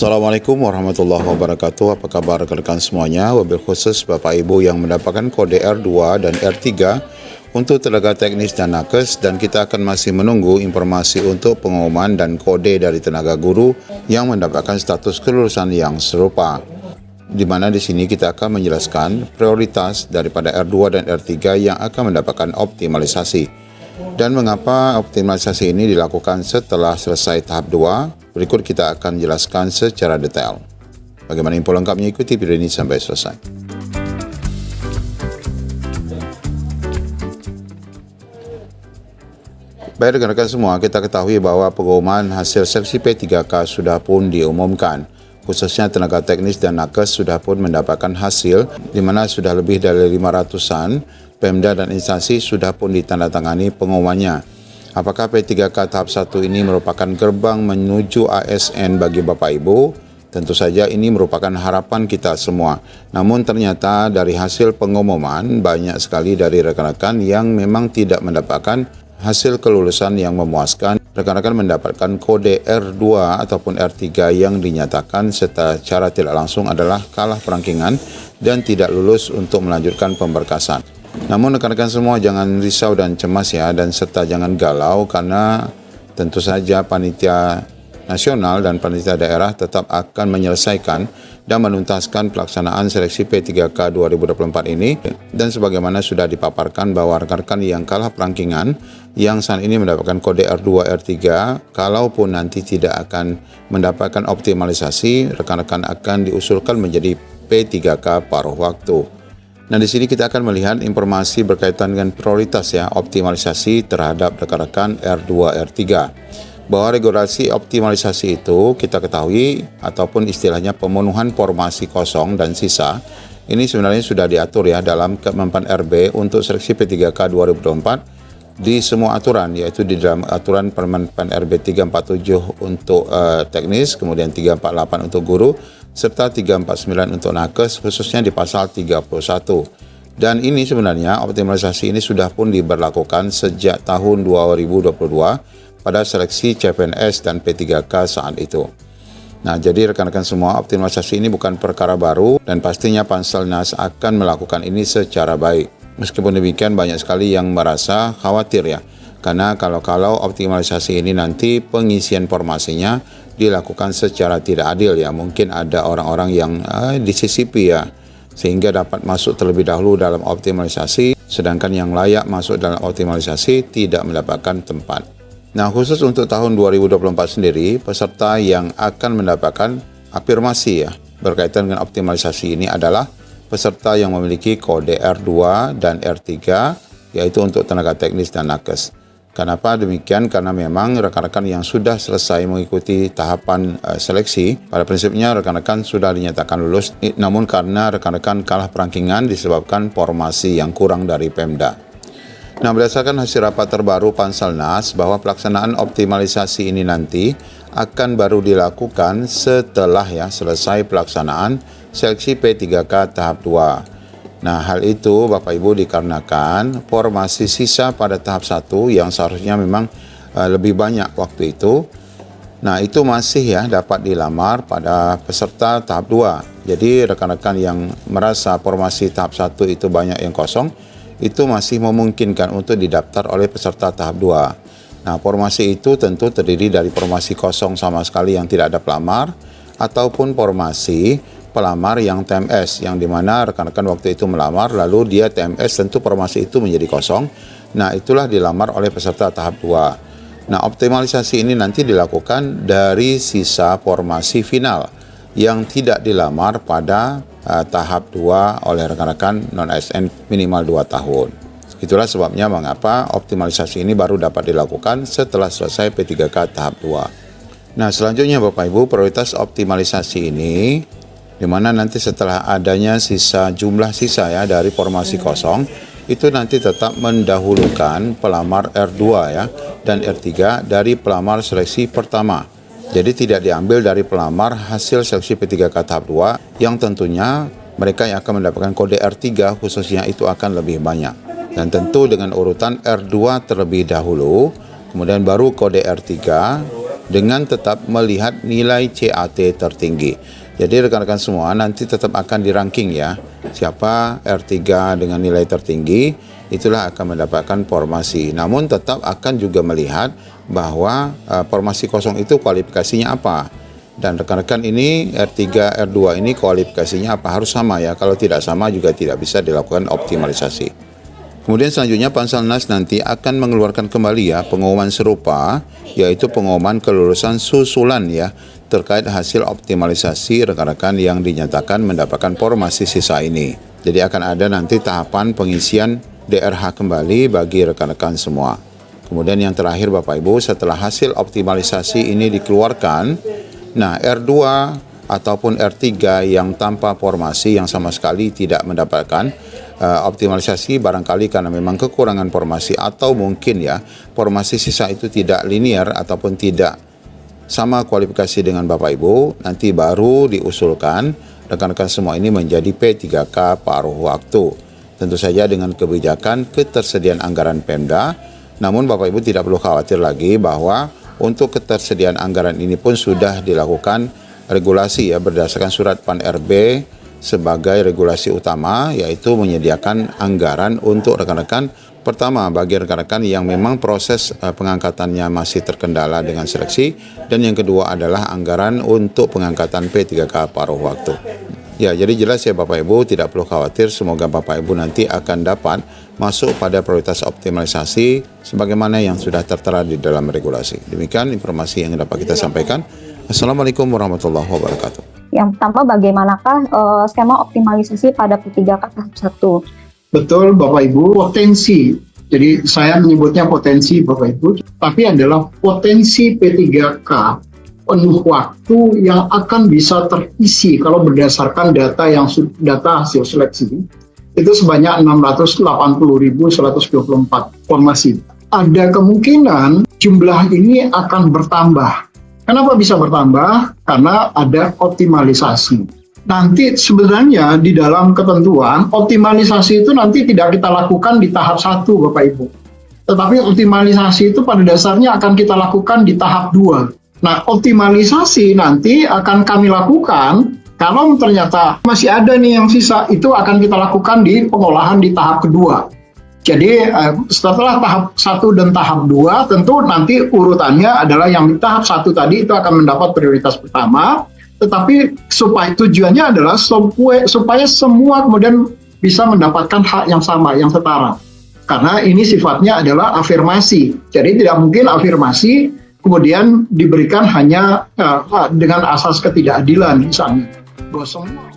Assalamualaikum warahmatullahi wabarakatuh. Apa kabar rekan-rekan semuanya? Wabil khusus Bapak Ibu yang mendapatkan kode R2 dan R3 untuk tenaga teknis dan nakes, dan kita akan masih menunggu informasi untuk pengumuman dan kode dari tenaga guru yang mendapatkan status kelulusan yang serupa. Di mana di sini kita akan menjelaskan prioritas daripada R2 dan R3 yang akan mendapatkan optimalisasi. Dan mengapa optimalisasi ini dilakukan setelah selesai tahap 2? Berikut kita akan jelaskan secara detail. Bagaimana info lengkapnya, ikuti video ini sampai selesai. Baik rekan-rekan semua, kita ketahui bahwa pengumuman hasil seleksi P3K sudah pun diumumkan. Khususnya tenaga teknis dan nakes sudah pun mendapatkan hasil, di mana sudah lebih dari 500-an Pemda dan instansi sudah pun ditandatangani pengumumannya. Apakah P3K tahap 1 ini merupakan gerbang menuju ASN bagi Bapak Ibu? Tentu saja ini merupakan harapan kita semua. Namun ternyata dari hasil pengumuman banyak sekali dari rekan-rekan yang memang tidak mendapatkan hasil kelulusan yang memuaskan. Rekan-rekan mendapatkan kode R2 ataupun R3 yang dinyatakan secara tidak langsung adalah kalah perangkingan dan tidak lulus untuk melanjutkan pemberkasan. Namun rekan-rekan semua jangan risau dan cemas ya, dan serta jangan galau, karena tentu saja panitia nasional dan panitia daerah tetap akan menyelesaikan dan menuntaskan pelaksanaan seleksi P3K 2024 ini. Dan sebagaimana sudah dipaparkan bahwa rekan-rekan yang kalah perangkingan yang saat ini mendapatkan kode R2, R3, kalaupun nanti tidak akan mendapatkan optimalisasi, rekan-rekan akan diusulkan menjadi P3K paruh waktu. Nah, di sini kita akan melihat informasi berkaitan dengan prioritas ya, optimalisasi terhadap rekan-rekan R2, R3. Bahwa regulasi optimalisasi itu kita ketahui, ataupun istilahnya pemenuhan formasi kosong dan sisa, ini sebenarnya sudah diatur ya dalam Kemenpan RB untuk seleksi P3K 2024 di semua aturan, yaitu di dalam aturan Permenpan RB 347 untuk teknis, kemudian 348 untuk guru, serta 349 untuk nakes, khususnya di pasal 31. Dan ini sebenarnya optimalisasi ini sudah pun diberlakukan sejak tahun 2022 pada seleksi CPNS dan P3K saat itu. Nah, jadi rekan-rekan semua, optimalisasi ini bukan perkara baru dan pastinya Panselnas akan melakukan ini secara baik. Meskipun demikian banyak sekali yang merasa khawatir ya, karena kalau optimalisasi ini nanti pengisian formasinya dilakukan secara tidak adil ya, mungkin ada orang-orang yang disisipi ya, sehingga dapat masuk terlebih dahulu dalam optimalisasi, sedangkan yang layak masuk dalam optimalisasi tidak mendapatkan tempat. Nah, khusus untuk tahun 2024 sendiri, peserta yang akan mendapatkan afirmasi ya berkaitan dengan optimalisasi ini adalah peserta yang memiliki kode R2 dan R3, yaitu untuk tenaga teknis dan nakes. Kenapa demikian? Karena memang rekan-rekan yang sudah selesai mengikuti tahapan seleksi, pada prinsipnya rekan-rekan sudah dinyatakan lulus, namun karena rekan-rekan kalah perangkingan disebabkan formasi yang kurang dari Pemda. Nah, berdasarkan hasil rapat terbaru Panselnas, bahwa pelaksanaan optimalisasi ini nanti akan baru dilakukan setelah ya selesai pelaksanaan seleksi P3K tahap 2. Nah, hal itu Bapak Ibu dikarenakan formasi sisa pada tahap 1 yang seharusnya memang lebih banyak waktu itu. Nah, itu masih ya dapat dilamar pada peserta tahap 2. Jadi rekan-rekan yang merasa formasi tahap 1 itu banyak yang kosong, itu masih memungkinkan untuk didaftar oleh peserta tahap 2. Nah, formasi itu tentu terdiri dari formasi kosong sama sekali yang tidak ada pelamar, ataupun formasi pelamar yang TMS, yang dimana rekan-rekan waktu itu melamar lalu dia TMS, tentu formasi itu menjadi kosong. Nah, itulah dilamar oleh peserta tahap 2. Nah, optimalisasi ini nanti dilakukan dari sisa formasi final yang tidak dilamar pada tahap 2 oleh rekan-rekan non-ASN minimal 2 tahun. Itulah sebabnya mengapa optimalisasi ini baru dapat dilakukan setelah selesai P3K tahap 2. Nah, selanjutnya Bapak Ibu, prioritas optimalisasi ini di mana nanti setelah adanya jumlah sisa ya dari formasi kosong, itu nanti tetap mendahulukan pelamar R2 ya dan R3 dari pelamar seleksi pertama. Jadi tidak diambil dari pelamar hasil seleksi P3K tahap 2 yang tentunya mereka yang akan mendapatkan kode R3 khususnya itu akan lebih banyak. Dan tentu dengan urutan R2 terlebih dahulu, kemudian baru kode R3, dengan tetap melihat nilai CAT tertinggi. Jadi rekan-rekan semua nanti tetap akan dirangking ya. Siapa R3 dengan nilai tertinggi, itulah akan mendapatkan formasi. Namun tetap akan juga melihat bahwa formasi kosong itu kualifikasinya apa. Dan rekan-rekan ini R3, R2 ini kualifikasinya apa? Harus sama ya. Kalau tidak sama juga tidak bisa dilakukan optimalisasi. Kemudian selanjutnya Panselnas nanti akan mengeluarkan kembali ya pengumuman serupa, yaitu pengumuman kelulusan susulan ya terkait hasil optimalisasi rekan-rekan yang dinyatakan mendapatkan formasi sisa ini. Jadi akan ada nanti tahapan pengisian DRH kembali bagi rekan-rekan semua. Kemudian yang terakhir Bapak Ibu, setelah hasil optimalisasi ini dikeluarkan, nah R2 ataupun R3 yang tanpa formasi yang sama sekali tidak mendapatkan optimalisasi barangkali karena memang kekurangan formasi atau mungkin ya formasi sisa itu tidak linear ataupun tidak sama kualifikasi dengan Bapak Ibu, nanti baru diusulkan rekan-rekan semua ini menjadi P3K paruh waktu. Tentu saja dengan kebijakan ketersediaan anggaran Pemda, namun Bapak Ibu tidak perlu khawatir lagi bahwa untuk ketersediaan anggaran ini pun sudah dilakukan regulasi ya berdasarkan surat Pan-RB sebagai regulasi utama, yaitu menyediakan anggaran untuk rekan-rekan. Pertama, bagi rekan-rekan yang memang proses pengangkatannya masih terkendala dengan seleksi, dan yang kedua adalah anggaran untuk pengangkatan P3K paruh waktu. Ya, jadi jelas ya Bapak Ibu, tidak perlu khawatir, semoga Bapak Ibu nanti akan dapat masuk pada prioritas optimalisasi sebagaimana yang sudah tertera di dalam regulasi. Demikian informasi yang dapat kita sampaikan. Assalamualaikum warahmatullahi wabarakatuh. Yang pertama, bagaimanakah skema optimalisasi pada P3K tahap 1? Betul Bapak Ibu, potensi. Jadi saya menyebutnya potensi Bapak Ibu, tapi adalah potensi P3K penuh waktu yang akan bisa terisi kalau berdasarkan data hasil seleksi itu sebanyak 680.124 formasi. Ada kemungkinan jumlah ini akan bertambah. Kenapa bisa bertambah? Karena ada optimalisasi. Nanti sebenarnya di dalam ketentuan, optimalisasi itu nanti tidak kita lakukan di tahap 1 Bapak Ibu. Tetapi optimalisasi itu pada dasarnya akan kita lakukan di tahap 2. Nah, optimalisasi nanti akan kami lakukan kalau ternyata masih ada nih yang sisa, itu akan kita lakukan di pengolahan di tahap kedua. Jadi setelah tahap 1 dan tahap 2 tentu nanti urutannya adalah yang di tahap 1 tadi itu akan mendapat prioritas pertama, tetapi supaya tujuannya adalah supaya semua kemudian bisa mendapatkan hak yang sama, yang setara. Karena ini sifatnya adalah afirmasi. Jadi tidak mungkin afirmasi kemudian diberikan hanya dengan asas ketidakadilan misalnya. Bahwa semua